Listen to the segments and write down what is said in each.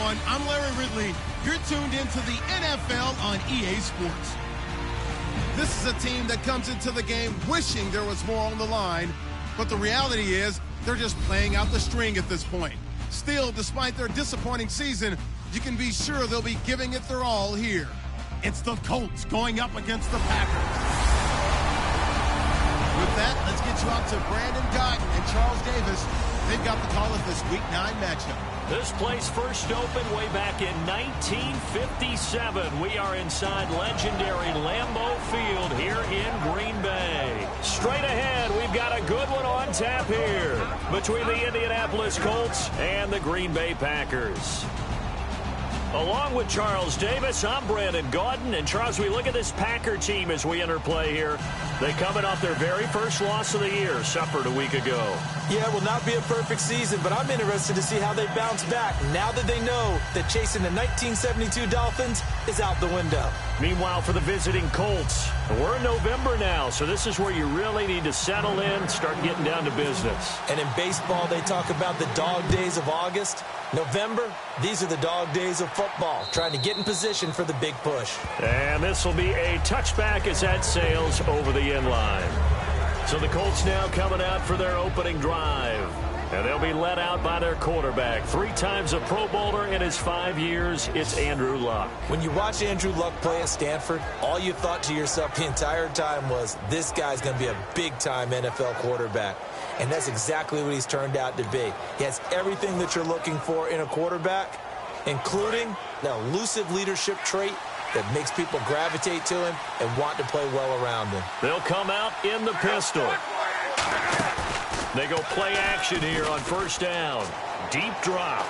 everyone. I'm Larry Ridley. You're tuned into the NFL on EA Sports. This is a team that comes into the game wishing there was more on the line, but the reality is they're just playing out the string at this point. Still, despite their disappointing season, you can be sure they'll be giving it their all here. It's the Colts going up against the Packers. With that, let's get you out to Brandon Guyton and Charles Davis. They've got the call of this Week 9 matchup. This place first opened way back in 1957. We are inside legendary Lambeau Field here in Green Bay. Straight ahead, we've got a good one on tap here between the Indianapolis Colts and the Green Bay Packers. Along with Charles Davis, I'm Brandon Guyton. And Charles, we look at this Packer team as we enter play here. They coming off their very first loss of the year, suffered a week ago. Yeah, it will not be a perfect season, but I'm interested to see how they bounce back now that they know that chasing the 1972 Dolphins is out the window. Meanwhile, for the visiting Colts, we're in November now, so this is where you really need to settle in and start getting down to business. And in baseball, they talk about the dog days of August. November, these are the dog days of football, trying to get in position for the big push. And this will be a touchback as that sails over the end line. So the Colts now coming out for their opening drive. And they'll be led out by their quarterback. 3 times a Pro Bowler in his 5 years, it's Andrew Luck. When you watch Andrew Luck play at Stanford, all you thought to yourself the entire time was, this guy's going to be a big-time NFL quarterback. And that's exactly what he's turned out to be. He has everything that you're looking for in a quarterback, including the elusive leadership trait that makes people gravitate to him and want to play well around him. They'll come out in the pistol. They go play action here on first down. Deep drop.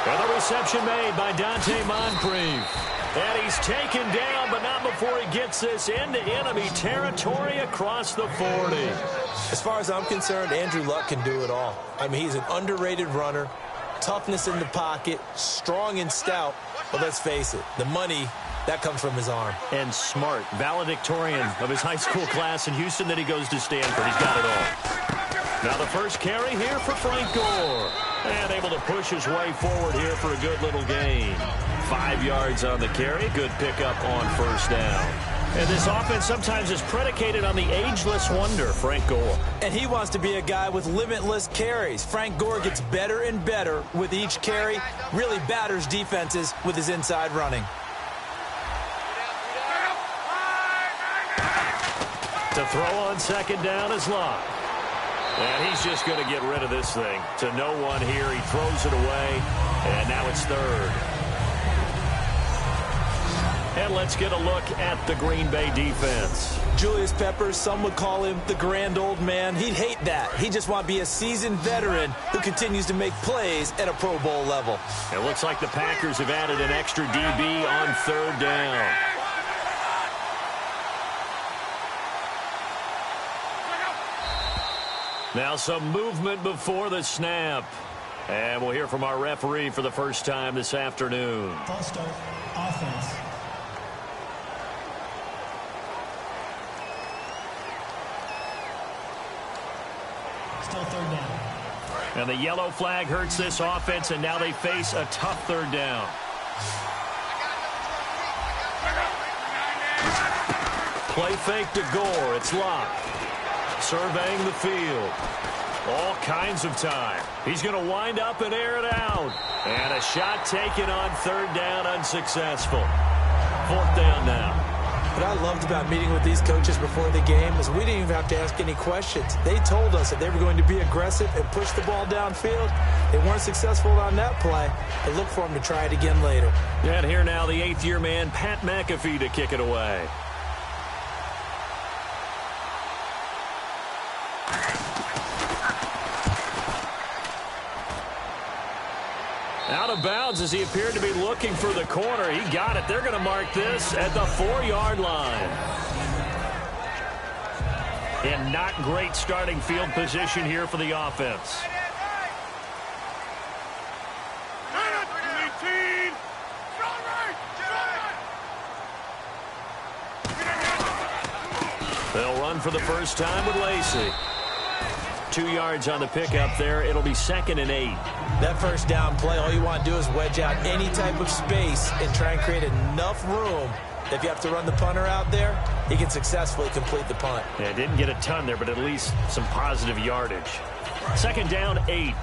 And the reception made by Dante Moncrief. And he's taken down, but not before he gets this into enemy territory across the 40. As far as I'm concerned, Andrew Luck can do it all. I mean, he's an underrated runner, toughness in the pocket, strong and stout. But let's face it, the money, that comes from his arm. And smart, valedictorian of his high school class in Houston, then he goes to Stanford. He's got it all. Now the first carry here for Frank Gore. And able to push his way forward here for a good little gain. 5 yards on the carry. Good pickup on first down. And this offense sometimes is predicated on the ageless wonder, Frank Gore. And he wants to be a guy with limitless carries. Frank Gore gets better and better with each carry. Really batters defenses with his inside running. To throw on second down is Luck. And he's just going to get rid of this thing. To no one here. He throws it away. And now it's third. And let's get a look at the Green Bay defense. Julius Peppers, some would call him the grand old man. He'd hate that. He just want to be a seasoned veteran who continues to make plays at a Pro Bowl level. It looks like the Packers have added an extra DB on third down. Now some movement before the snap. And we'll hear from our referee for the first time this afternoon. False start, offense. Still third down. And the yellow flag hurts this offense, and now they face a tough third down. Play fake to Gore. It's Luck. Surveying the field. All kinds of time. He's going to wind up and air it out. And a shot taken on third down, unsuccessful. Fourth down now. What I loved about meeting with these coaches before the game is we didn't even have to ask any questions. They told us that they were going to be aggressive and push the ball downfield. They weren't successful on that play, but look for them to try it again later. And here now the 8th-year man, Pat McAfee, to kick it away. Out of bounds as he appeared to be looking for the corner. He got it. They're going to mark this at the 4-yard line. And not great starting field position here for the offense. They'll run for the first time with Lacey. 2 yards on the pickup there. It'll be 2nd and 8. That first down play, all you want to do is wedge out any type of space and try and create enough room. If you have to run the punter out there, he can successfully complete the punt. Yeah, didn't get a ton there, but at least some positive yardage. 2nd down, 8.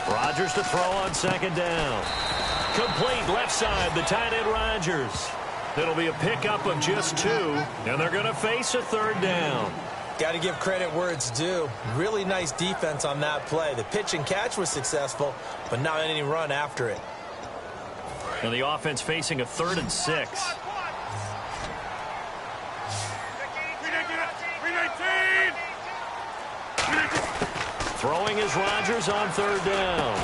Rodgers to throw on 2nd down. Complete left side, the tight end Rodgers. It'll be a pickup of just 2, and they're going to face a 3rd down. Got to give credit where it's due. Really nice defense on that play. The pitch and catch was successful, but not any run after it. And the offense facing a 3rd and 6. Throwing is Rodgers on 3rd down.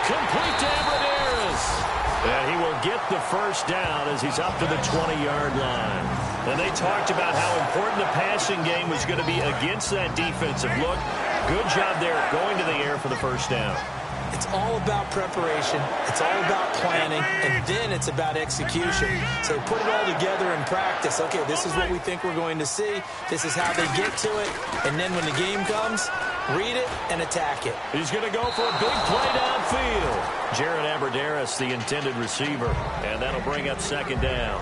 Complete to Abradaris. And he will get the first down as he's up to the 20-yard line. And they talked about how important the passing game was going to be against that defensive look. Good job there going to the air for the first down. It's all about preparation. It's all about planning. And then it's about execution. So put it all together in practice. Okay, this is what we think we're going to see. This is how they get to it. And then when the game comes, read it and attack it. He's going to go for a big play downfield. Jared Abradaris, the intended receiver. And that'll bring up 2nd down.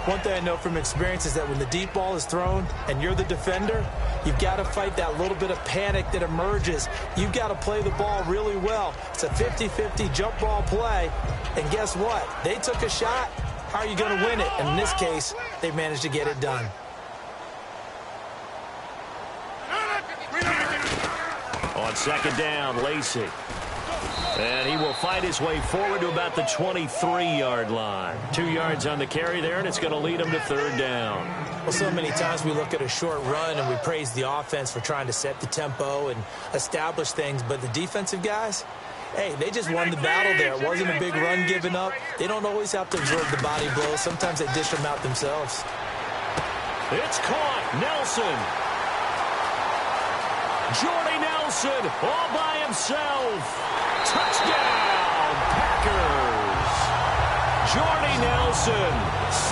One thing I know from experience is that when the deep ball is thrown and you're the defender, you've got to fight that little bit of panic that emerges. You've got to play the ball really well. It's a 50-50 jump ball play. And guess what? They took a shot. How are you going to win it? And in this case, they managed to get it done. On 2nd down, Lacey. And he will fight his way forward to about the 23-yard line. 2 yards on the carry there, and it's going to lead him to 3rd down. Well, so many times we look at a short run and we praise the offense for trying to set the tempo and establish things. But the defensive guys, hey, they just won the battle there. It wasn't a big run given up. They don't always have to absorb the body blows. Sometimes they dish them out themselves. It's caught. Nelson. Jordy Nelson all by himself. Touchdown, Packers. Jordy Nelson,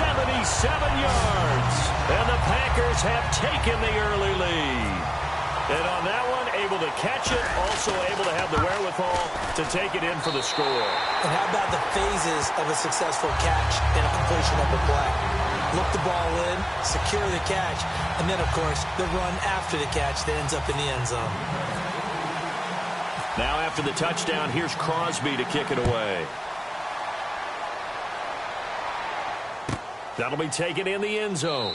77 yards. And the Packers have taken the early lead. And on that one, able to catch it, also able to have the wherewithal to take it in for the score. And how about the phases of a successful catch and a completion of a play? Look the ball in, secure the catch, and then, of course, the run after the catch that ends up in the end zone. Now after the touchdown, here's Crosby to kick it away. That'll be taken in the end zone.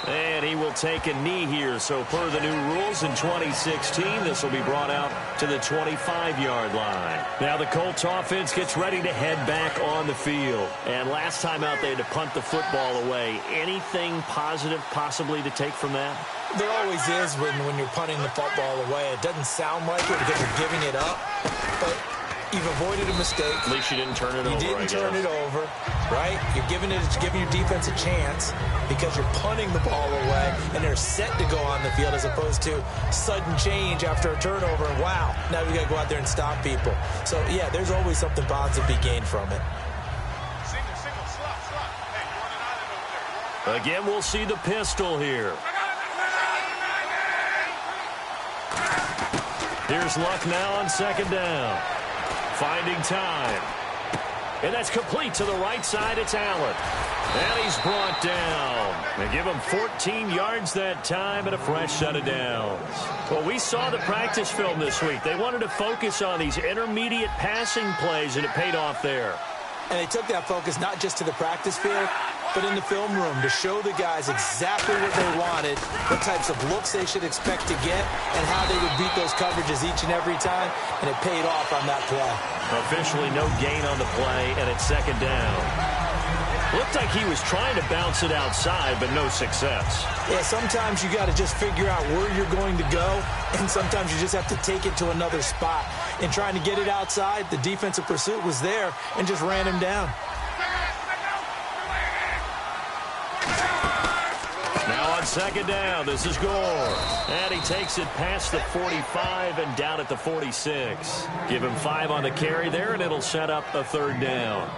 And he will take a knee here. So per the new rules in 2016, this will be brought out to the 25-yard line. Now the Colts offense gets ready to head back on the field. And last time out, they had to punt the football away. Anything positive possibly to take from that? There always is when you're punting the football away. It doesn't sound like it because you're giving it up, but you've avoided a mistake. At least you didn't turn it over. You didn't turn it over, right? You're giving your defense a chance because you're punting the ball away, and they're set to go on the field as opposed to sudden change after a turnover. And wow, now we got to go out there and stop people. So yeah, there's always something positive to be gained from it. Again, we'll see the pistol here. Here's Luck now on 2nd down. Finding time. And that's complete to the right side. It's Allen. And he's brought down. They give him 14 yards that time and a fresh set of downs. Well, we saw the practice film this week. They wanted to focus on these intermediate passing plays, and it paid off there. And they took that focus not just to the practice field, but in the film room to show the guys exactly what they wanted, what types of looks they should expect to get, and how they would beat those coverages each and every time, and it paid off on that play. Officially no gain on the play, and it's 2nd down. Looked like he was trying to bounce it outside, but no success. Yeah, sometimes you got to just figure out where you're going to go, and sometimes you just have to take it to another spot. In trying to get it outside, the defensive pursuit was there and just ran him down. Now on 2nd down, this is Gore. And he takes it past the 45 and down at the 46. Give him 5 on the carry there, and it'll set up a 3rd down.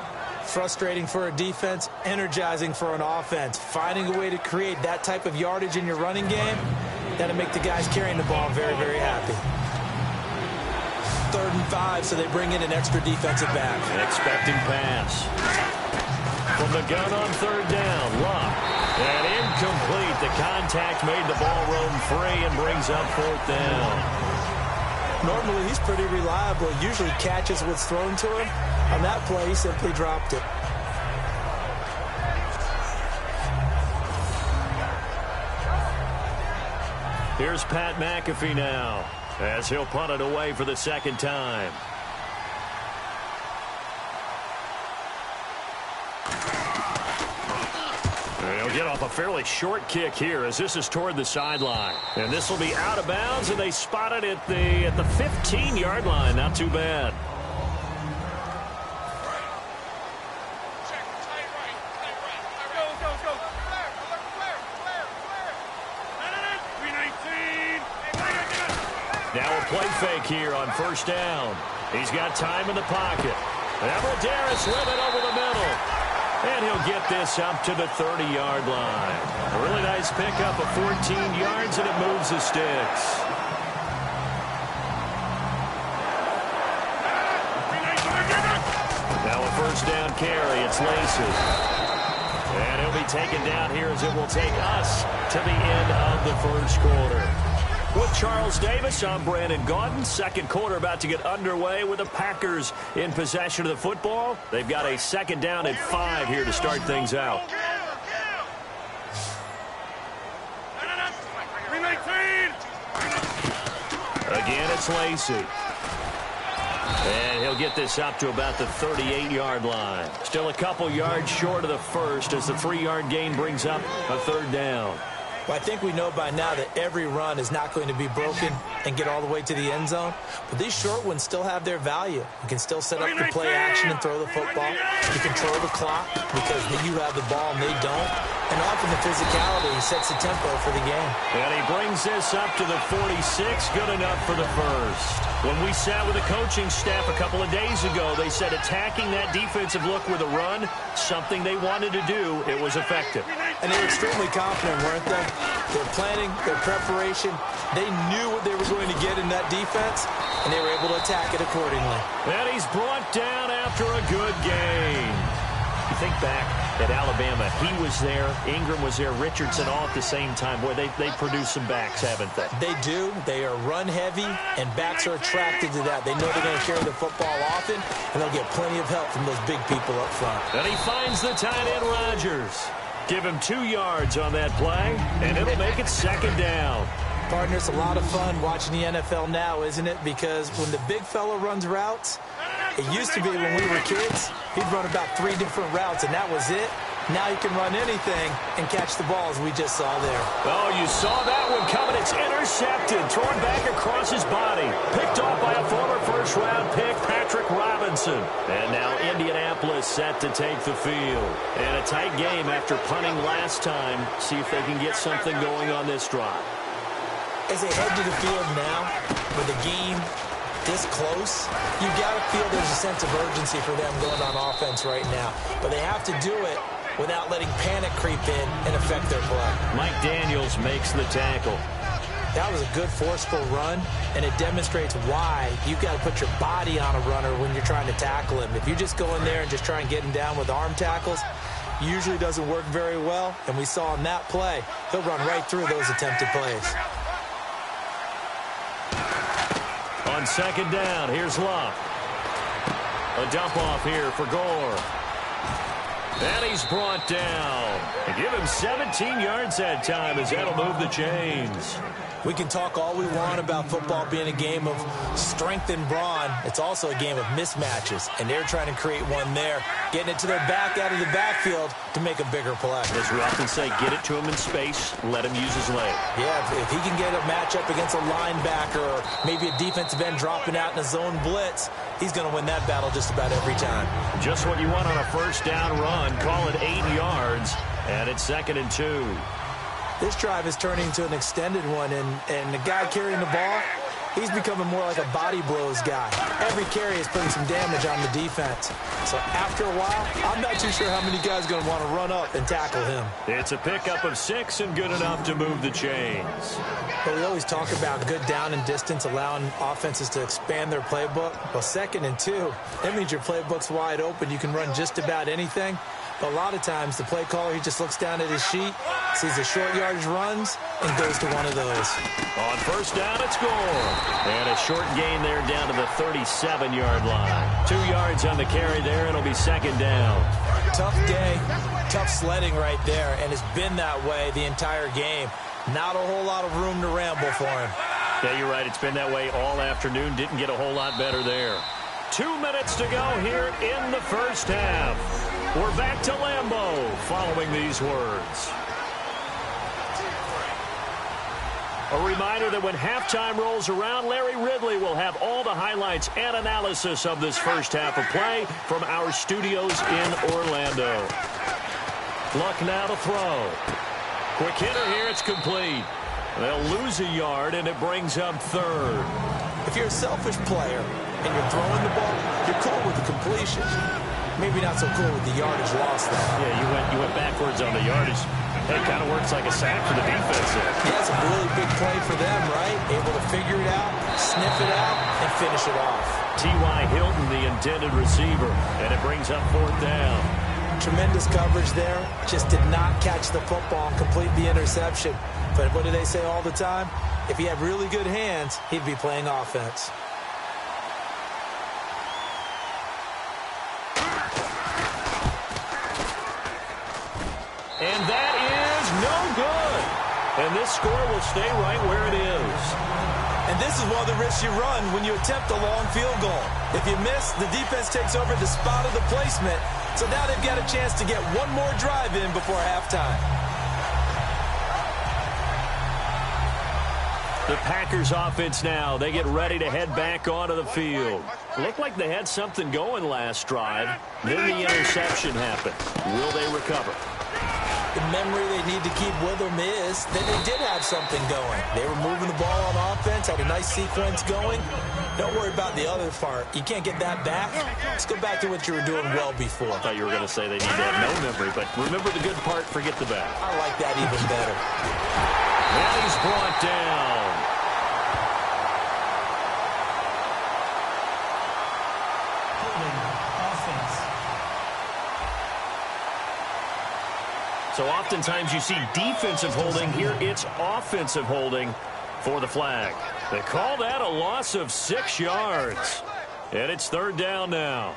Frustrating for a defense, energizing for an offense. Finding a way to create that type of yardage in your running game, that'll make the guys carrying the ball very, very happy. 3rd and 5, so they bring in an extra defensive back. Expecting pass. From the gun on 3rd down, Luck. And incomplete. The contact made the ball roam free and brings up 4th down. Normally, he's pretty reliable. Usually catches what's thrown to him. On that play, he simply dropped it. Here's Pat McAfee now, as he'll punt it away for the 2nd time. He'll get off a fairly short kick here as this is toward the sideline. And this will be out of bounds, and they spot it at the 15-yard line. Not too bad. Now a play fake here on 1st down. He's got time in the pocket. Everett with it over the middle. And he'll get this up to the 30-yard line. A really nice pickup of 14 yards, and it moves the sticks. Now a 1st down carry. It's Lacey. And he'll be taken down here as it will take us to the end of the 1st quarter. With Charles Davis, I'm Brandon Gaudin. 2nd quarter about to get underway with the Packers in possession of the football. They've got a 2nd down and 5 here to start things out. Again, it's Lacey. And he'll get this up to about the 38-yard line. Still a couple yards short of the 1st as the 3-yard gain brings up a 3rd down. Well, I think we know by now that every run is not going to be broken and get all the way to the end zone. But these short ones still have their value. You can still set up the play action and throw the football. You control the clock because you have the ball and they don't. And often the physicality sets the tempo for the game. And he brings this up to the 46. Good enough for the 1st. When we sat with the coaching staff a couple of days ago, they said attacking that defensive look with a run, something they wanted to do, it was effective. And they were extremely confident, weren't they? Their planning, their preparation, they knew what they were going to get in that defense, and they were able to attack it accordingly. And he's brought down after a good game. You think back at Alabama, he was there, Ingram was there, Richardson all at the same time. Boy, they produced some backs, haven't they? They do. They are run heavy, and backs are attracted to that. They know they're going to carry the football often, and they'll get plenty of help from those big people up front. And he finds the tight end, Rodgers. Give him 2 yards on that play, and it'll make it 2nd down. Partner, it's a lot of fun watching the NFL now, isn't it? Because when the big fella runs routes, it used to be when we were kids, he'd run about 3 different routes, and that was it. Now you can run anything and catch the ball, as we just saw there. Oh, you saw that one coming. It's intercepted, thrown back across his body. Picked off by a former 1st-round pick, Patrick Robinson. And now Indianapolis set to take the field. And a tight game after punting last time. See if they can get something going on this drive. As they head to the field now, with the game this close, you've got to feel there's a sense of urgency for them going on offense right now. But they have to do it without letting panic creep in and affect their play. Mike Daniels makes the tackle. That was a good forceful run, and it demonstrates why you've got to put your body on a runner when you're trying to tackle him. If you just go in there and just try and get him down with arm tackles, usually doesn't work very well, and we saw in that play, he'll run right through those attempted plays. On 2nd down, here's Luck. A dump off here for Gore. And he's brought down. And give him 17 yards that time as that'll move the chains. We can talk all we want about football being a game of strength and brawn. It's also a game of mismatches, and they're trying to create one there, getting it to their back out of the backfield to make a bigger play. As we often say, get it to him in space, let him use his leg. Yeah, if he can get a matchup against a linebacker or maybe a defensive end dropping out in a zone blitz, he's going to win that battle just about every time. Just what you want on a 1st down run. Call it 8 yards, and it's 2nd and 2. This drive is turning into an extended one, and the guy carrying the ball, He's becoming more like a body blows guy. Every carry is putting some damage on the defense. So after a while, I'm not too sure how many guys are going to want to run up and tackle him. It's a pickup of 6 and good enough to move the chains. But we always talk about good down and distance, allowing offenses to expand their playbook. Well, 2nd and 2, that means your playbook's wide open. You can run just about anything. But a lot of times, the play caller, he just looks down at his sheet, sees the short yardage runs, and goes to one of those. On first down, it's score. And a short gain there down to the 37-yard line. 2 yards on the carry there, and it'll be 2nd down. Tough day, tough sledding right there, and it's been that way the entire game. Not a whole lot of room to ramble for him. Yeah, you're right. It's been that way all afternoon. Didn't get a whole lot better there. 2 minutes to go here in the first half. We're back to Lambeau following these words. A reminder that when halftime rolls around, Larry Ridley will have all the highlights and analysis of this first half of play from our studios in Orlando. Luck now to throw. Quick hitter here, it's complete. They'll lose a yard, and it brings up 3rd. If you're a selfish player and you're throwing the ball, you're cool with the completion. Maybe not so cool with the yardage loss, though. Yeah, you went backwards on the yardage. It kind of works like a sack for the defense there. Yeah, it's a really big play for them, right? Able to figure it out, sniff it out, and finish it off. T.Y. Hilton, the intended receiver, and it brings up 4th down. Tremendous coverage there. Just did not catch the football and complete the interception. But what do they say all the time? If he had really good hands, he'd be playing offense. And that is no good. And this score will stay right where it is. And this is one of the risks you run when you attempt a long field goal. If you miss, the defense takes over the spot of the placement. So now they've got a chance to get one more drive in before halftime. The Packers offense now. They get ready to head back onto the field. Looked like they had something going last drive. Then the interception happened. Will they recover? The memory they need to keep with them is that they did have something going. They were moving the ball on offense, had a nice sequence going. Don't worry about the other part. You can't get that back. Let's go back to what you were doing well before. I thought you were going to say they need to have no memory, but remember the good part, forget the bad. I like that even better. And he's brought down. So oftentimes you see defensive holding. Here it's offensive holding for the flag. They call that a loss of 6 yards. And it's 3rd down now.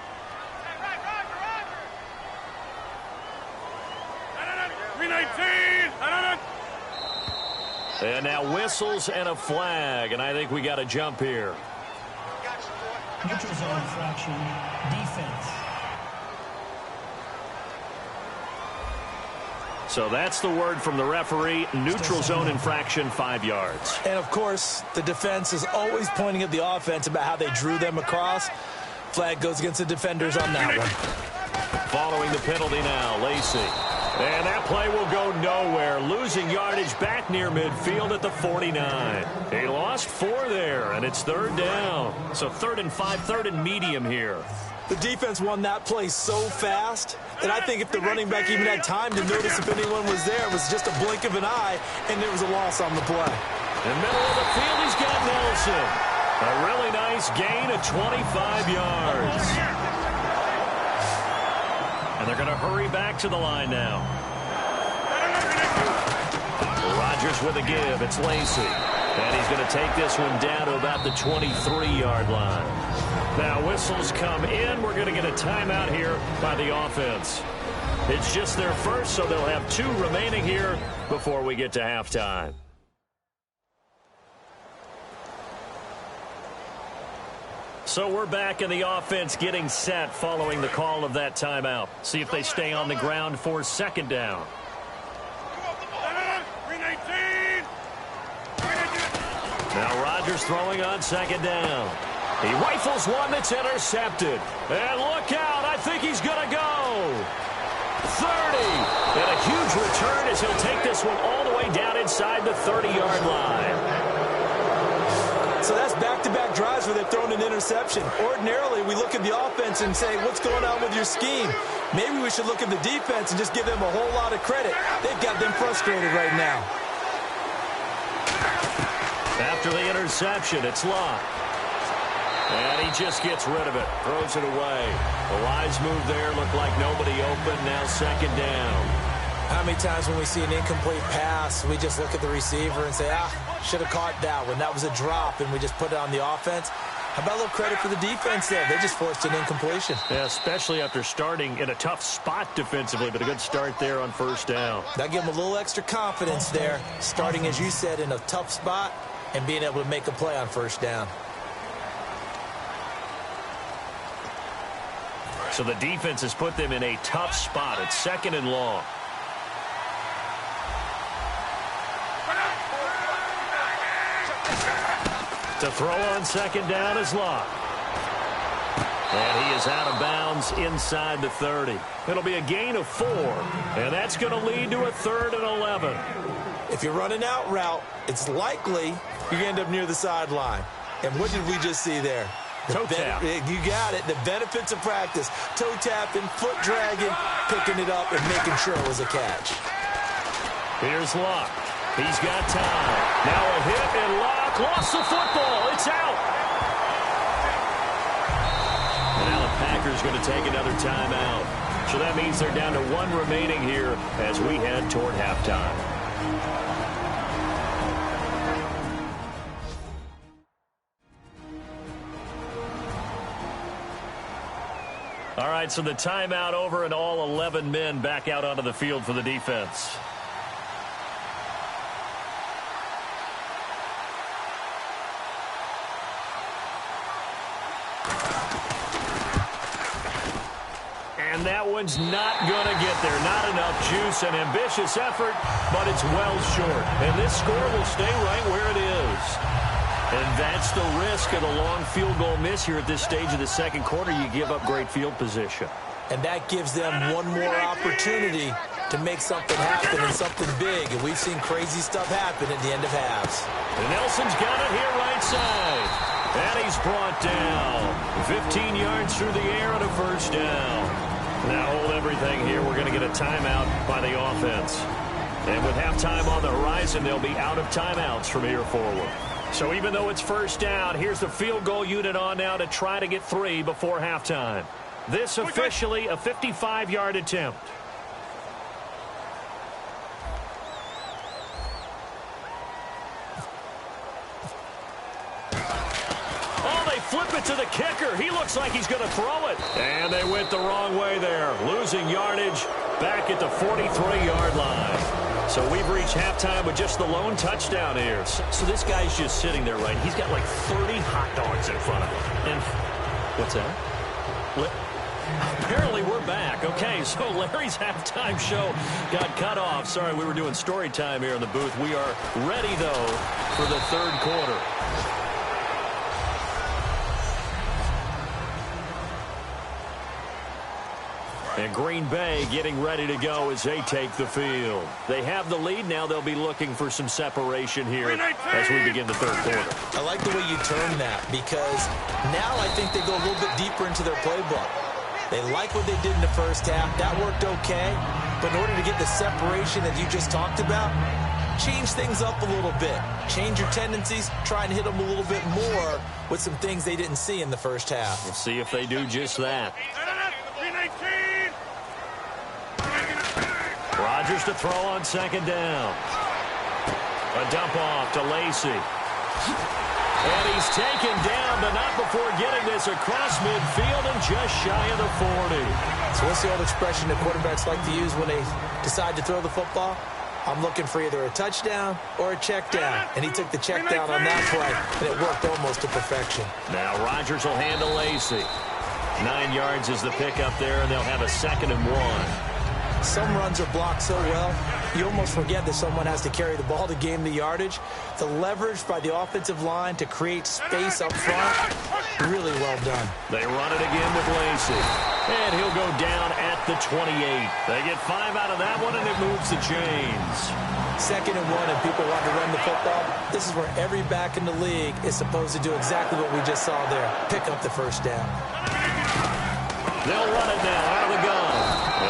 And now whistles and a flag. And I think we got a jump here. Neutral zone infraction, defense. So that's the word from the referee. Neutral zone infraction, 5 yards. And, of course, the defense is always pointing at the offense about how they drew them across. Flag goes against the defenders on that one. Following the penalty now, Lacey. And that play will go nowhere. Losing yardage back near midfield at the 49. He lost 4 there, and it's 3rd down. So 3rd and 5, 3rd and medium here. The defense won that play so fast that I think if the running back even had time to notice if anyone was there, it was just a blink of an eye, and there was a loss on the play. In the middle of the field, he's got Nelson. A really nice gain of 25 yards. And they're going to hurry back to the line now. Rodgers with a give. It's Lacey. And he's going to take this one down to about the 23-yard line. Now whistles come in. We're going to get a timeout here by the offense. It's just their first, so they'll have 2 remaining here before we get to halftime. So we're back in the offense getting set following the call of that timeout. See if they stay on the ground for 2nd down. Now Rodgers throwing on 2nd down. He rifles one that's intercepted. And look out, I think he's going to go. 30. And a huge return as he'll take this one all the way down inside the 30-yard line. So that's back where they've thrown an interception. Ordinarily, we look at the offense and say, what's going on with your scheme? Maybe we should look at the defense and just give them a whole lot of credit. They've got them frustrated right now. After the interception, it's Locke. And he just gets rid of it, throws it away. The wise move there, looked like nobody open, now second down. How many times when we see an incomplete pass, we just look at the receiver and say, should have caught that one. That was a drop, and we just put it on the offense. How about a little credit for the defense there? They just forced an incompletion. Yeah, especially after starting in a tough spot defensively, but a good start there on first down. That gave them a little extra confidence there, starting, as you said, in a tough spot and being able to make a play on first down. So the defense has put them in a tough spot. It's second and long. To throw on second down is Locke. And he is out of bounds inside the 30. It'll be a gain of 4, and that's going to lead to a 3rd and 11. If you're running out route, it's likely you're going to end up near the sideline. And what did we just see there? Toe tap. You got it. The benefits of practice. Toe tapping, foot dragging, picking it up, and making sure it was a catch. Here's Locke. He's got time. Now a hit, and Locke lost the football. It's out. And now the Packers going to take another timeout. So that means they're down to 1 remaining here as we head toward halftime. All right, so the timeout over and all 11 men back out onto the field for the defense. And that one's not going to get there. Not enough juice. An ambitious effort, but it's well short. And this score will stay right where it is. And that's the risk of the long field goal miss here at this stage of the second quarter. You give up great field position. And that gives them one more opportunity to make something happen and something big. And we've seen crazy stuff happen at the end of halves. And Nelson's got it here right side. And he's brought down. 15 yards through the air and a first down. Now hold everything here. We're going to get a timeout by the offense. And with halftime on the horizon, they'll be out of timeouts from here forward. So even though it's first down, here's the field goal unit on now to try to get 3 before halftime. This officially a 55-yard attempt. Oh, they flip it to the kicker. He looks like he's going to throw it. And they went the wrong way there. Losing yardage back at the 43-yard line. So we've reached halftime with just the lone touchdown here. So this guy's just sitting there, right? He's got like 30 hot dogs in front of him. And what's that? Apparently we're back. Okay, so Larry's halftime show got cut off. Sorry, we were doing story time here in the booth. We are ready, though, for the third quarter. And Green Bay getting ready to go as they take the field. They have the lead. Now they'll be looking for some separation here as we begin the third quarter. I like the way you term that because now I think they go a little bit deeper into their playbook. They like what they did in the first half. That worked okay. But in order to get the separation that you just talked about, change things up a little bit. Change your tendencies. Try and hit them a little bit more with some things they didn't see in the first half. We'll see if they do just that. Rodgers to throw on second down. A dump off to Lacy. And he's taken down, but not before getting this across midfield and just shy of the 40. So what's the old expression that quarterbacks like to use when they decide to throw the football? I'm looking for either a touchdown or a check down. And he took the check down on that play, and it worked almost to perfection. Now Rodgers will handle Lacy. 9 yards is the pickup there, and they'll have a 2nd and 1. Some runs are blocked so well, you almost forget that someone has to carry the ball to gain the yardage. The leverage by the offensive line to create space up front, really well done. They run it again with Lacy. And he'll go down at the 28. They get 5 out of that one, and it moves the chains. 2nd and 1, and people want to run the football. This is where every back in the league is supposed to do exactly what we just saw there. Pick up the first down. They'll run it now out of the gun.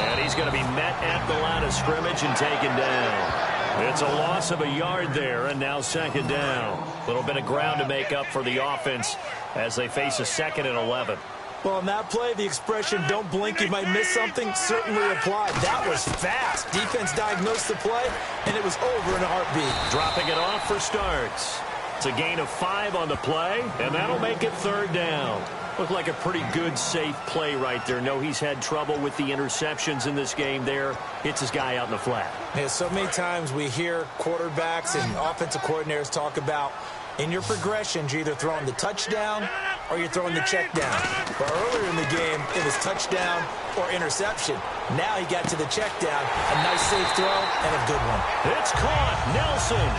And he's going to be met at the line of scrimmage and taken down. It's a loss of a yard there, and now 2nd down. A little bit of ground to make up for the offense as they face a 2nd and 11. Well, on that play, the expression, don't blink, you might miss something, certainly applied. That was fast. Defense diagnosed the play, and it was over in a heartbeat. Dropping it off for Starks. It's a gain of 5 on the play, and that'll make it 3rd down. Looked like a pretty good, safe play right there. No, he's had trouble with the interceptions in this game there. Hits his guy out in the flat. Yeah, so many times we hear quarterbacks and offensive coordinators talk about in your progressions, you're either throwing the touchdown or you're throwing the check down. But earlier in the game, it was touchdown or interception. Now he got to the check down. A nice safe throw and a good one. It's caught. Nelson.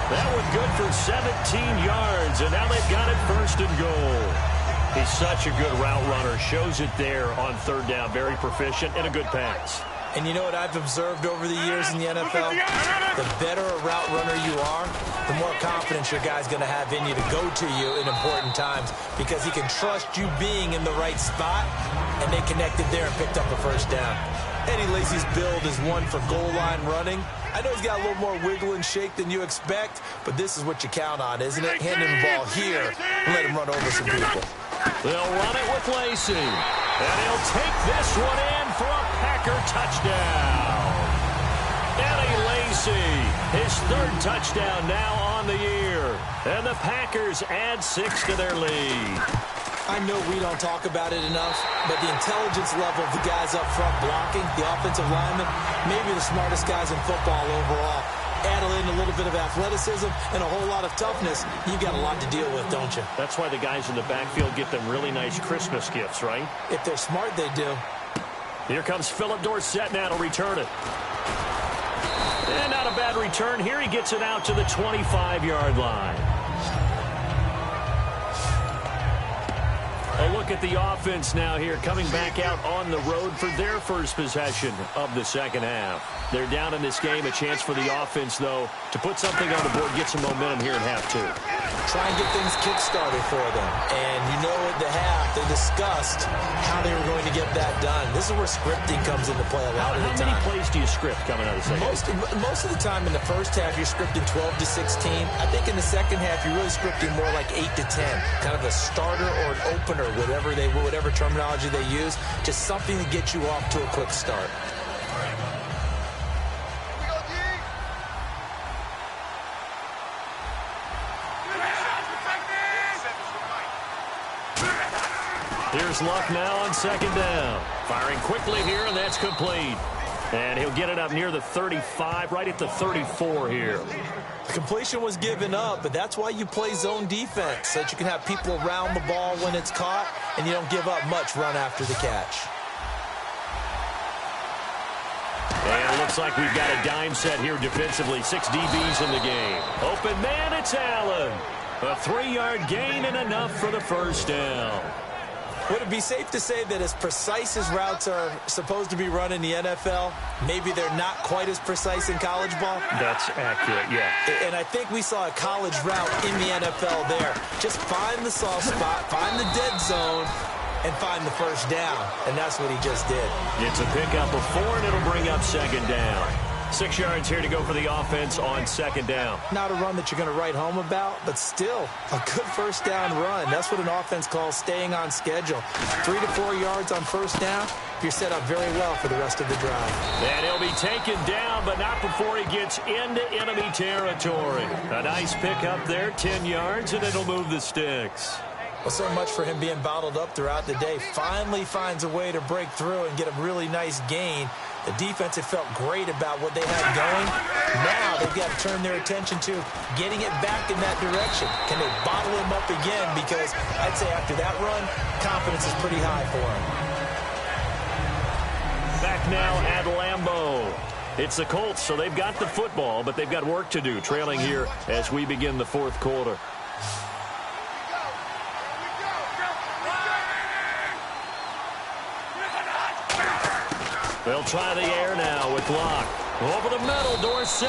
That one good for 17 yards. And now they've got it 1st and goal. He's such a good route runner. Shows it there on 3rd down. Very proficient and a good pass. And you know what I've observed over the years in the NFL? The better a route runner you are, the more confidence your guy's going to have in you to go to you in important times because he can trust you being in the right spot, and they connected there and picked up a 1st down. Eddie Lacy's build is one for goal line running. I know he's got a little more wiggle and shake than you expect, but this is what you count on, isn't it? Hand him the ball here and let him run over some people. They'll run it with Lacy. And he'll take this one in for a Packer touchdown. Eddie Lacy, his 3rd touchdown now on the year. And the Packers add 6 to their lead. I know we don't talk about it enough, but the intelligence level of the guys up front blocking, the offensive linemen, maybe the smartest guys in football overall. Add in a little bit of athleticism and a whole lot of toughness, you've got a lot to deal with, don't you? That's why the guys in the backfield get them really nice Christmas gifts, right? If they're smart, they do. Here comes Philip Dorsett now to return it. And not a bad return here. He gets it out to the 25-yard line. A look at the offense now here, coming back out on the road for their first possession of the 2nd half. They're down in this game. A chance for the offense, though, to put something on the board, get some momentum here in half 2. Try and get things kick-started for them. And you know at the half, they discussed how they were going to get that done. This is where scripting comes into play a lot of the time. How many plays do you script coming out of the 2nd half? Most of the time in the 1st half, you're scripting 12 to 16. I think in the 2nd half, you're really scripting more like 8 to 10. Kind of a starter or an opener, whatever terminology they use. Just something to get you off to a quick start. Here's Luck now on 2nd down. Firing quickly here, and that's complete. And he'll get it up near the 35, right at the 34 here. The completion was given up, but that's why you play zone defense, so that you can have people around the ball when it's caught, and you don't give up much run after the catch. And it looks like we've got a dime set here defensively. 6 DBs in the game. Open man, it's Allen. A 3-yard gain and enough for the 1st down. Would it be safe to say that as precise as routes are supposed to be run in the NFL, maybe they're not quite as precise in college ball? That's accurate, yeah. And I think we saw a college route in the NFL there. Just find the soft spot, find the dead zone, and find the 1st down. And that's what he just did. It's a pickup of 4, and it'll bring up 2nd down. 6 yards here to go for the offense on 2nd down. Not a run that you're going to write home about, but still a good 1st down run. That's what an offense calls staying on schedule. 3 to 4 yards on 1st down, you're set up very well for the rest of the drive. And he'll be taken down, but not before he gets into enemy territory. A nice pickup there, 10 yards, and it'll move the sticks. Well, so much for him being bottled up throughout the day. Finally finds a way to break through and get a really nice gain. The defense had felt great about what they had going. Now they've got to turn their attention to getting it back in that direction. Can they bottle him up again? Because I'd say after that run, confidence is pretty high for him. Back now at Lambeau. It's the Colts, so they've got the football, but they've got work to do, trailing here as we begin the 4th quarter. They'll try the air now with Locke. Over the middle, Dorsett.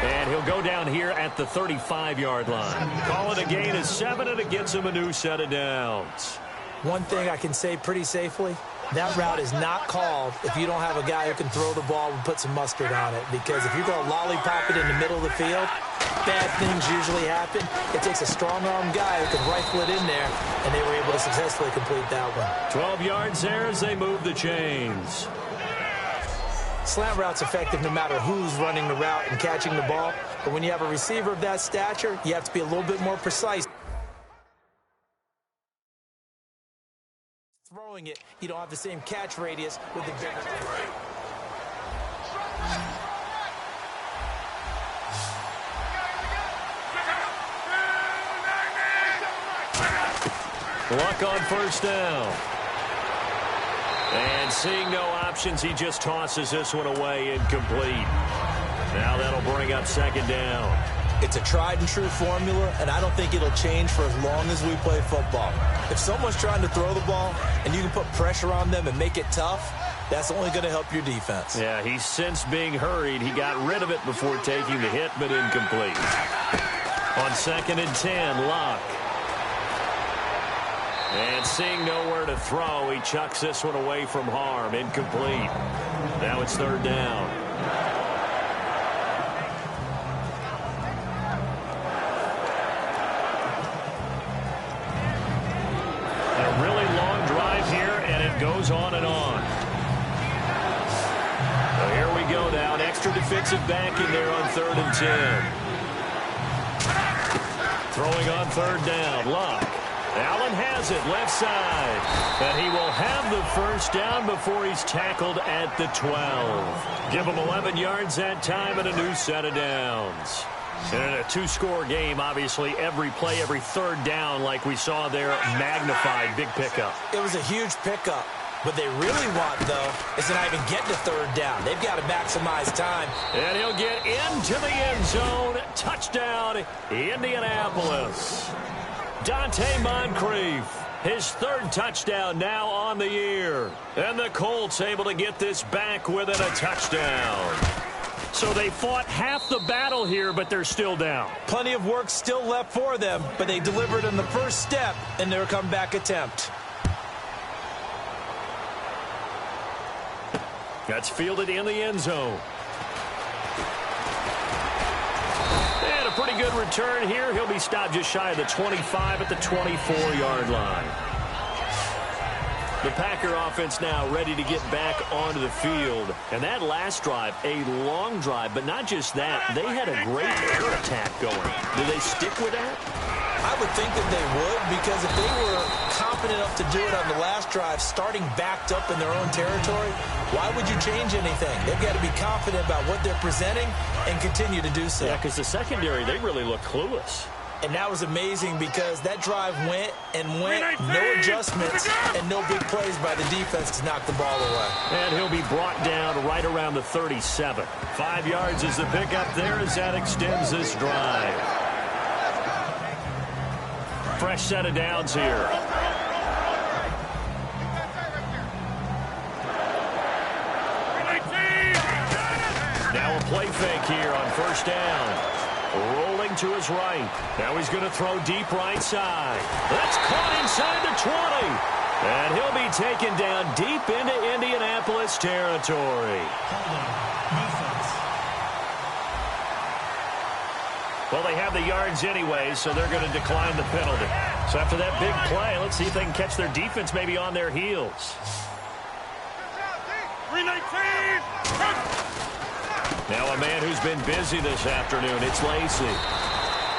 And he'll go down here at the 35-yard line. Call it a gain of 7, and it gets him a new set of downs. One thing I can say pretty safely, that route is not called if you don't have a guy who can throw the ball and put some mustard on it. Because if you're going to lollipop it in the middle of the field, bad things usually happen. It takes a strong-arm guy who can rifle it in there, and they were able to successfully complete that one. 12 yards there as they move the chains. Slant route's effective no matter who's running the route and catching the ball. But when you have a receiver of that stature, you have to be a little bit more precise. Throwing it, you don't have the same catch radius with the bigger. Luck on first down. And seeing no options, he just tosses this one away, incomplete. Now that'll bring up second down. It's a tried-and-true formula, and I don't think it'll change for as long as we play football. If someone's trying to throw the ball and you can put pressure on them and make it tough, that's only going to help your defense. Yeah, he's since being hurried. He got rid of it before taking the hit, but incomplete. On 2nd and 10, Locke. And seeing nowhere to throw, he chucks this one away from harm. Incomplete. Now it's 3rd down. And a really long drive here, and it goes on and on. So here we go now. An extra defensive back in there on 3rd and 10. Throwing on 3rd down, Locke. Allen has it, left side. And he will have the first down before he's tackled at the 12. Give him 11 yards that time and a new set of downs. And in a 2-score game, obviously, every play, every 3rd down, like we saw there, magnified. Big pickup. It was a huge pickup. What they really want, though, is to not even get to 3rd down. They've got to maximize time. And he'll get into the end zone. Touchdown, Indianapolis. Dante Moncrief, his 3rd touchdown now on the year. And the Colts able to get this back within a touchdown. So they fought half the battle here, but they're still down. Plenty of work still left for them, but they delivered in the first step in their comeback attempt. That's fielded in the end zone. And a pretty good return here. He'll be stopped just shy of the 25 at the 24-yard line. The Packer offense now ready to get back onto the field. And that last drive, a long drive, but not just that. They had a great air attack going. Do they stick with that? I would think that they would, because if they were confident enough to do it on the last drive, starting backed up in their own territory, why would you change anything? They've got to be confident about what they're presenting and continue to do so. Yeah, because the secondary, they really look clueless. And that was amazing because that drive went, no adjustments, and no big plays by the defense to knock the ball away. And he'll be brought down right around the 37. 5 yards is the pickup there as that extends this drive. Fresh set of downs here. Now a play fake here on first down. Rolling to his right. Now he's going to throw deep right side. That's caught inside the 20. And he'll be taken down deep into Indianapolis territory. Well, they have the yards anyway, so they're going to decline the penalty. So after that big play, let's see if they can catch their defense maybe on their heels. 319. Now a man who's been busy this afternoon, it's Lacey.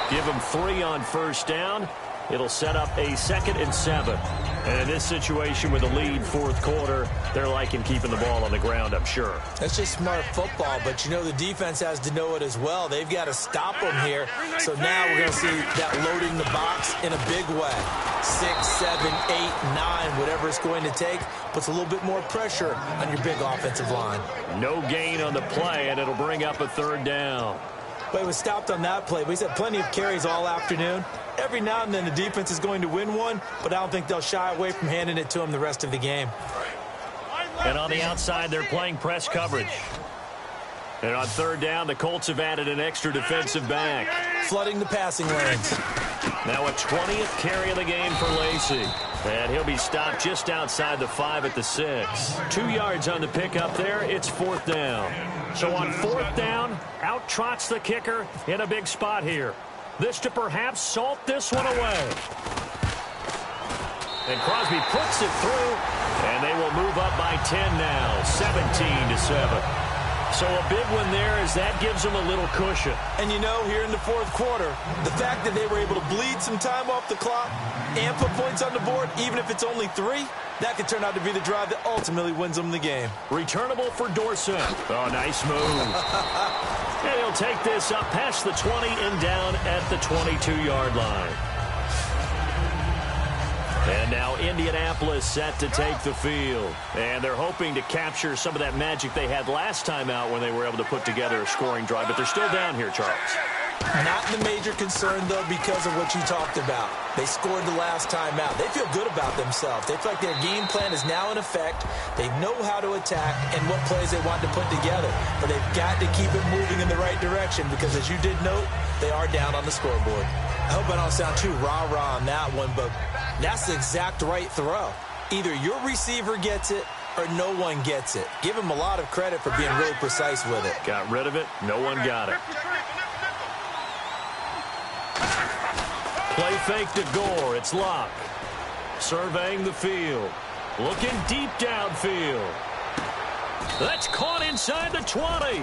Give him 3 on first down. It'll set up a 2nd and 7. And in this situation with a lead 4th quarter, they're liking keeping the ball on the ground, I'm sure. That's just smart football, but you know the defense has to know it as well. They've got to stop them here. So now we're going to see that loading the box in a big way. 6, 7, 8, 9, whatever it's going to take, puts a little bit more pressure on your big offensive line. No gain on the play, and it'll bring up a 3rd down. But it was stopped on that play. We've had plenty of carries all afternoon. Every now and then the defense is going to win one, but I don't think they'll shy away from handing it to him the rest of the game. And on the outside, they're playing press coverage. And on third down, the Colts have added an extra defensive back. Flooding the passing lanes. Now a 20th carry of the game for Lacy. And he'll be stopped just outside the 5 at the 6. 2 yards on the pickup there. It's fourth down. So on fourth down, out trots the kicker in a big spot here. This to perhaps salt this one away. And Crosby puts it through, and they will move up by 10 now, 17-7. So a big one there as that gives them a little cushion. And you know, here in the fourth quarter, the fact that they were able to bleed some time off the clock and put points on the board, even if it's only 3, that could turn out to be the drive that ultimately wins them the game. Returnable for Dorsett. Oh, nice move. And he'll take this up past the 20 and down at the 22-yard line. And now Indianapolis set to take the field. And they're hoping to capture some of that magic they had last time out when they were able to put together a scoring drive. But they're still down here, Charles. Not the major concern, though, because of what you talked about. They scored the last time out. They feel good about themselves. They feel like their game plan is now in effect. They know how to attack and what plays they want to put together. But they've got to keep it moving in the right direction because, as you did note, they are down on the scoreboard. I hope I don't sound too rah-rah on that one, but that's the exact right throw. Either your receiver gets it or no one gets it. Give him a lot of credit for being really precise with it. Got rid of it. No one got it. Play fake to Gore. It's Locke. Surveying the field. Looking deep downfield. That's caught inside the 20.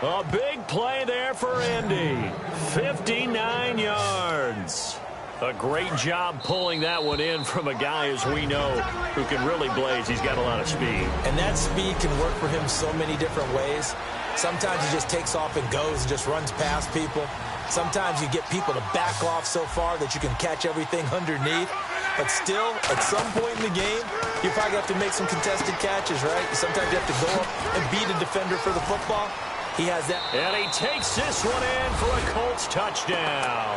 A big play there for Indy. 59 yards. A great job pulling that one in from a guy, as we know, who can really blaze. He's got a lot of speed. And that speed can work for him so many different ways. Sometimes he just takes off and goes and just runs past people. Sometimes you get people to back off so far that you can catch everything underneath. But still, at some point in the game, you probably have to make some contested catches, right? Sometimes you have to go up and beat a defender for the football. He has that. And he takes this one in for a Colts touchdown.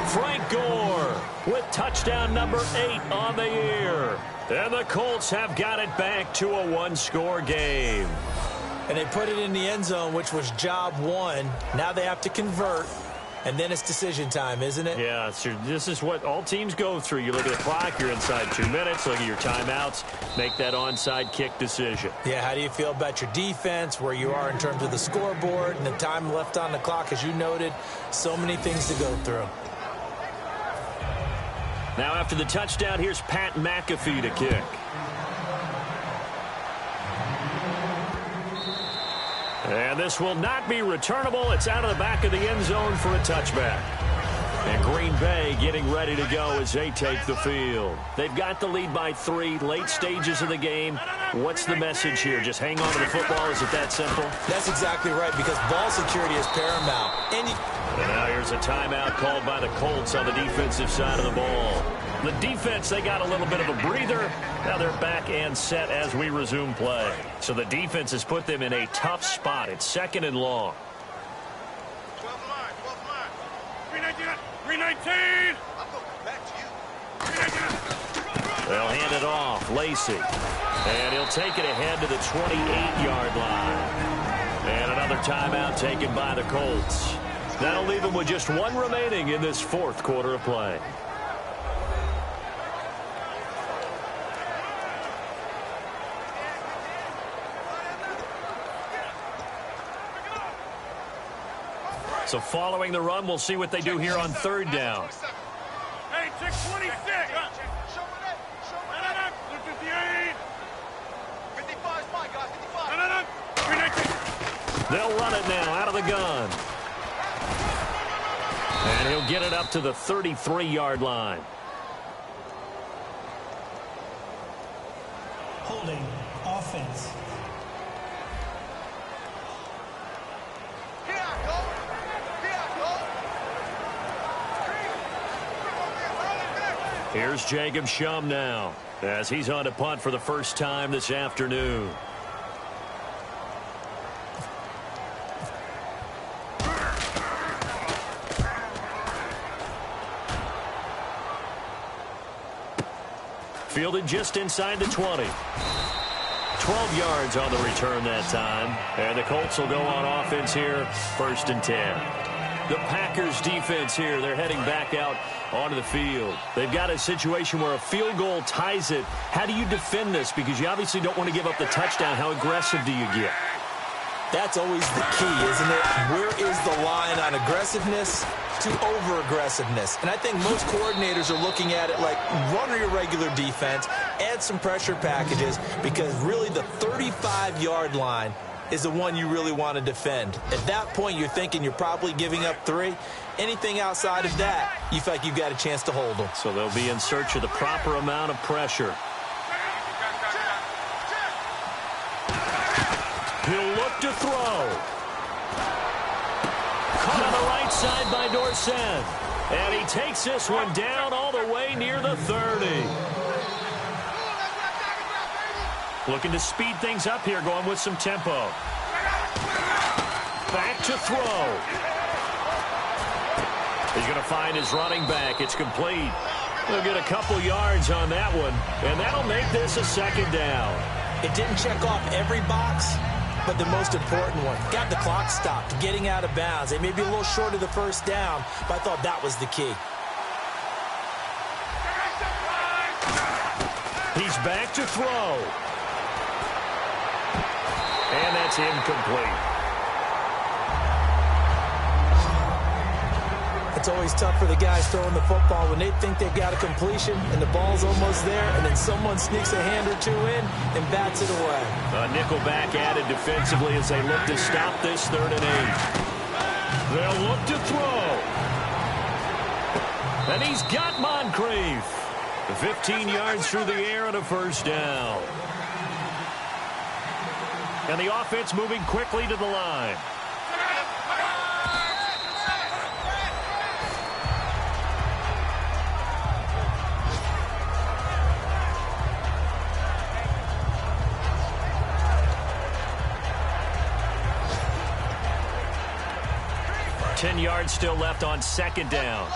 Frank Gore with touchdown number 8 on the year. And the Colts have got it back to a one-score game. And they put it in the end zone, which was job 1. Now they have to convert, and then it's decision time, isn't it? Yeah, this is what all teams go through. You look at the clock, you're inside 2 minutes, look at your timeouts, make that onside kick decision. Yeah, how do you feel about your defense, where you are in terms of the scoreboard, and the time left on the clock, as you noted, so many things to go through. Now after the touchdown, here's Pat McAfee to kick. And this will not be returnable. It's out of the back of the end zone for a touchback. And Green Bay getting ready to go as they take the field. They've got the lead by 3, late stages of the game. What's the message here? Just hang on to the football? Is it that simple? That's exactly right, because ball security is paramount. And now here's a timeout called by the Colts on the defensive side of the ball. The defense, they got a little bit of a breather. Now they're back and set as we resume play. So the defense has put them in a tough spot. It's 2nd and long. 319. They'll hand it off. Lacy. And he'll take it ahead to the 28-yard line. And another timeout taken by the Colts. That'll leave them with just 1 remaining in this fourth quarter of play. So following the run, we'll see what they do here on third down. Hey, check 26. They'll run it now out of the gun. And he'll get it up to the 33-yard line. Holding offense. Here's Jacob Shum now as he's on to punt for the first time this afternoon. Fielded just inside the 20. 12 yards on the return that time. And the Colts will go on offense here, 1st and 10. The Packers defense here, they're heading back out onto the field. They've got a situation where a field goal ties it. How do you defend this? Because you obviously don't want to give up the touchdown. How aggressive do you get? That's always the key, isn't it? Where is the line on aggressiveness to over-aggressiveness? And I think most coordinators are looking at it like run your regular defense, add some pressure packages, because really the 35-yard line is the one you really want to defend. At that point, you're thinking you're probably giving up 3. Anything outside of that, you feel like you've got a chance to hold them. So they'll be in search of the proper amount of pressure. He'll look to throw. Caught on the right side by Dorsett. And he takes this one down all the way near the 30. Looking to speed things up here, going with some tempo. Back to throw. He's going to find his running back. It's complete. He'll get a couple yards on that one, and that'll make this a 2nd down. It didn't check off every box, but the most important one. Got the clock stopped, getting out of bounds. They may be a little short of the 1st down, but I thought that was the key. He's back to throw. And that's incomplete. It's always tough for the guys throwing the football when they think they've got a completion and the ball's almost there, and then someone sneaks a hand or 2 in and bats it away. A nickel back added defensively as they look to stop this 3rd and 8. They'll look to throw. And he's got Moncrief. 15 yards through the air and a 1st down. And the offense moving quickly to the line. Ten yards still left on 2nd down.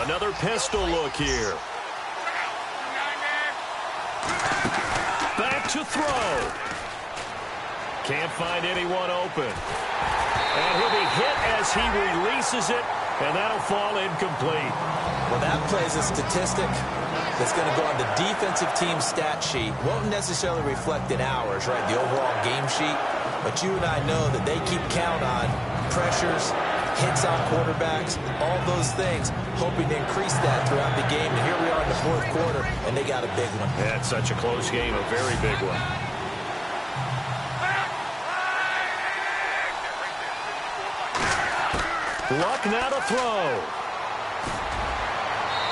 Another pistol look here. Back to throw. Can't find anyone open. And he'll be hit as he releases it, and that'll fall incomplete. Well, that plays a statistic that's going to go on the defensive team stat sheet. Won't necessarily reflect in ours, right, the overall game sheet. But you and I know that they keep count on pressures, hits on quarterbacks, all those things, hoping to increase that throughout the game. And here we are in the 4th quarter, and they got a big one. Yeah, it's such a close game, a very big one. Luck now to throw.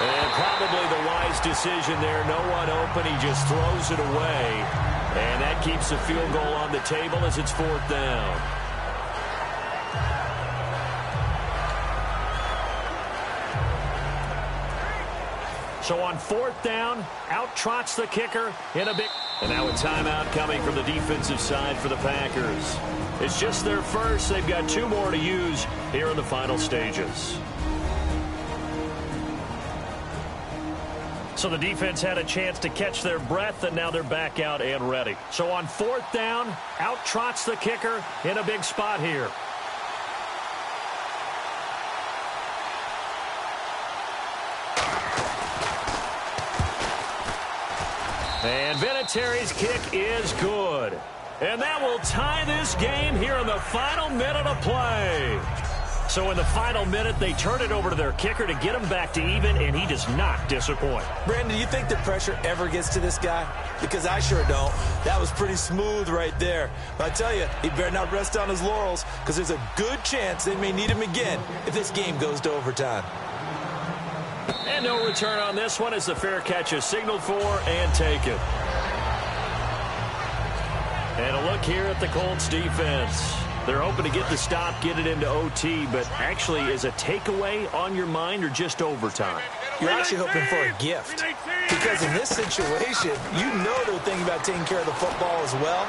And probably the wise decision there. No one open. He just throws it away. And that keeps the field goal on the table as it's 4th down. So on 4th down, out trots the kicker in a big... And now a timeout coming from the defensive side for the Packers. It's just their first. They've got 2 more to use here in the final stages. So the defense had a chance to catch their breath, and now they're back out and ready. So on 4th down, out trots the kicker in a big spot here. And Vinatieri's kick is good. And that will tie this game here in the final minute of play. So in the final minute, they turn it over to their kicker to get him back to even, and he does not disappoint. Brandon, do you think the pressure ever gets to this guy? Because I sure don't. That was pretty smooth right there. But I tell you, he better not rest on his laurels, because there's a good chance they may need him again if this game goes to overtime. And no return on this one as the fair catch is signaled for and taken. And a look here at the Colts defense. They're hoping to get the stop, get it into OT, but actually is a takeaway on your mind or just overtime? You're actually hoping for a gift. Because in this situation, you know they're thinking about taking care of the football as well.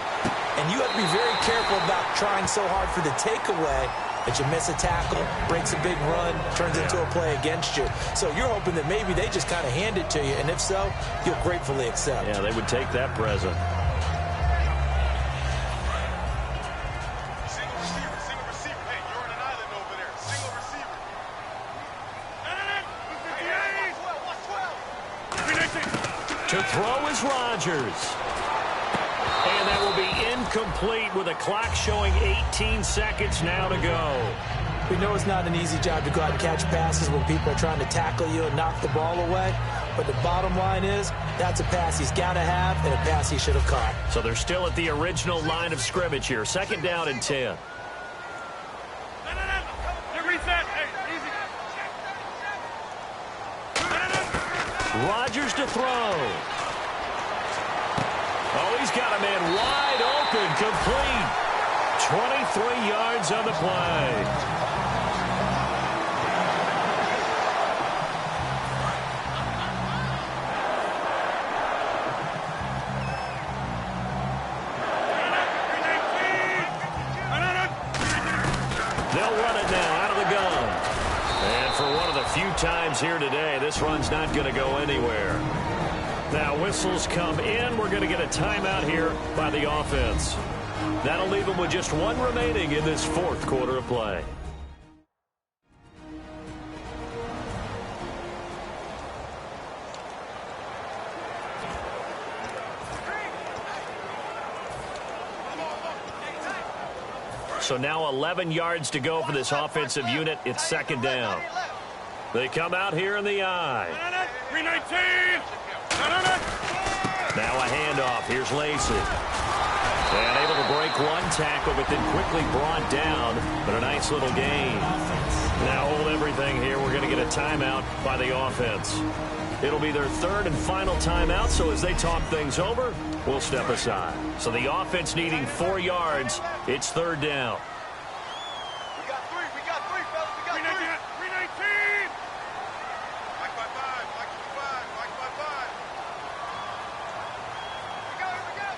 And you have to be very careful about trying so hard for the takeaway But you miss a tackle, breaks a big run, turns into a play against you. So you're hoping that maybe they just kind of hand it to you, and if so, you'll gratefully accept. Yeah, they would take that present. Single receiver. Hey, you're on an island over there. Single receiver. To throw is Rodgers. And that will be incomplete with a clock showing 18 seconds now to go. We know it's not an easy job to go out and catch passes when people are trying to tackle you and knock the ball away. But the bottom line is, that's a pass he's got to have and a pass he should have caught. So they're still at the original line of scrimmage here. 2nd down and 10. Rodgers to throw. Oh, he's got a man wide open, complete. 23 yards on the play. They'll run it now out of the gun. And for one of the few times here today, this run's not going to go anywhere. Now whistles come in. We're going to get a timeout here by the offense. That'll leave them with just one remaining in this 4th quarter of play. So now 11 yards to go for this offensive unit. It's 2nd down. They come out here in the eye. 319. Now a handoff. Here's Lacey. And able to break one tackle, but then quickly brought down. But a nice little gain. Now hold everything here. We're going to get a timeout by the offense. It'll be their 3rd and final timeout, so as they talk things over, we'll step aside. So the offense needing 4 yards. It's 3rd down. We got three, fellas. We got 319. Mike by 5. Mike by 5. Here we go.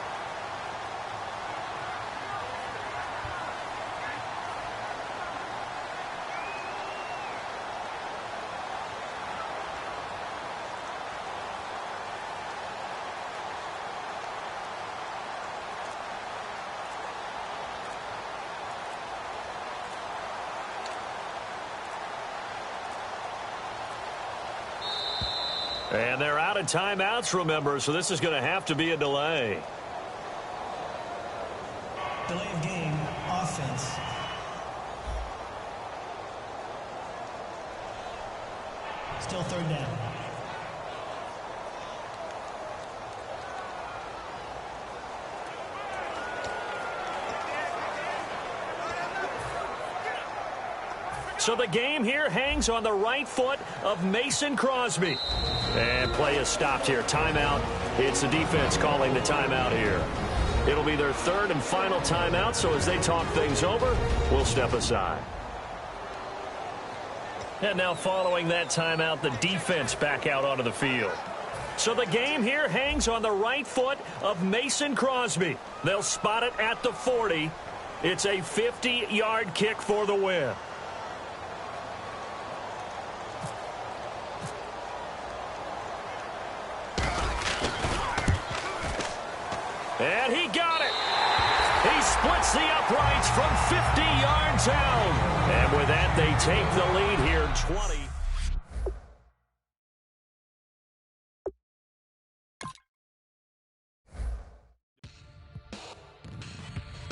And they're out of timeouts, remember, so this is going to have to be a delay. Delay of game, offense. Still 3rd down. So the game here hangs on the right foot of Mason Crosby. And play is stopped here. Timeout. It's the defense calling the timeout here. It'll be their 3rd and final timeout, so as they talk things over, we'll step aside. And now following that timeout, the defense back out onto the field. So the game here hangs on the right foot of Mason Crosby. They'll spot it at the 40. It's a 50-yard kick for the win. And he got it. He splits the uprights from 50 yards out. And with that, they take the lead here, 20.